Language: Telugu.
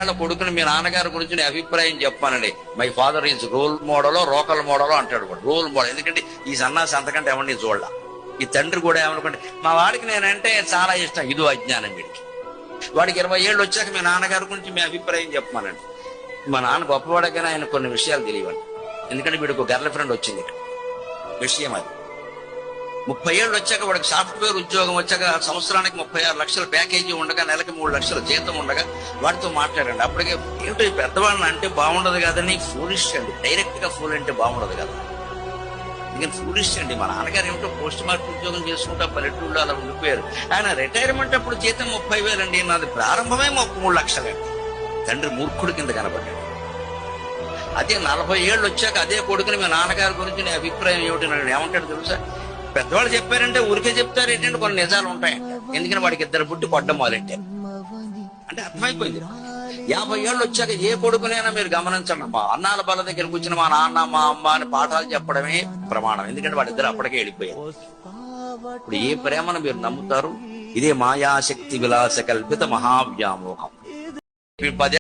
కొడుకుని మీ నాన్నగారి గురించి నేను అభిప్రాయం చెప్పానండి. మై ఫాదర్ ఈజ్ రోల్ మోడలో రోకల్ మోడలో అంటాడు కూడా. రోల్ మోడల్ ఎందుకంటే ఈ సన్నాసి అంతకంటే ఎవరిని చూడాల. ఈ తండ్రి కూడా ఏమనుకోండి, మా వాడికి నేనంటే చాలా ఇష్టం, ఇదో అజ్ఞానం వీడికి. వాడికి 20 ఏళ్ళు వచ్చాక మీ నాన్నగారి గురించి మీ అభిప్రాయం చెప్పమానండి. మా నాన్న గొప్పవాడకైనా ఆయన కొన్ని విషయాలు తెలియవండి. ఎందుకంటే వీడికి ఒక గర్ల్ ఫ్రెండ్ వచ్చింది ఇక్కడ విషయం అది. 30 ఏళ్ళు వచ్చాక వాడికి సాఫ్ట్వేర్ ఉద్యోగం వచ్చాక సంవత్సరానికి 36 లక్షల ప్యాకేజీ ఉండగా నెలకి 3 లక్షల జీతం ఉండగా వాడితో మాట్లాడండి. అప్పటికే ఏమిటో ఈ పెద్దవాళ్ళని అంటే బాగుండదు కదని ఫూలిష్ అండి. డైరెక్ట్ గా ఫూల్ అంటే బాగుండదు కదా, ఇంకా ఫూలిష్ అండి. మా నాన్నగారు ఏమిటో పోస్ట్ మార్క్ ఉద్యోగం చేసుకుంటా పల్లెటూళ్ళు అలా ఉండిపోయారు. ఆయన రిటైర్మెంట్ అప్పుడు జీతం 30,000 అండి, నాది ప్రారంభమే 3 లక్షలండి. తండ్రి మూర్ఖుడి కింద కనబడ్డాడు. అదే 40 ఏళ్ళు వచ్చాక అదే కొడుకుని మీ నాన్నగారి గురించి నీ అభిప్రాయం ఏమిటి నన్ను ఏమంటాడు తెలుసా? పెద్దవాళ్ళు చెప్పారంటే ఊరికే చెప్తారు ఏంటంటే కొన్ని నిజాలు ఉంటాయంట. ఎందుకని వాడికి 2 పుట్టి కొట్టడం మొదలెట్టారు అంటే అర్థమైపోయింది. 50 ఏళ్ళు వచ్చాక ఏ కొడుకునైనా మీరు గమనించండి, మా అన్నాల బల దగ్గరకు వచ్చిన మా నాన్న మా అమ్మ అని పాఠాలు చెప్పడమే ప్రమాణం. ఎందుకంటే వాడిద్దరు అప్పటికే వెళ్ళిపోయారు. ఇప్పుడు ఏ ప్రేమను మీరు నమ్ముతారు? ఇదే మాయాశక్తి విలాస కల్పిత మహావ్యామోహం. 10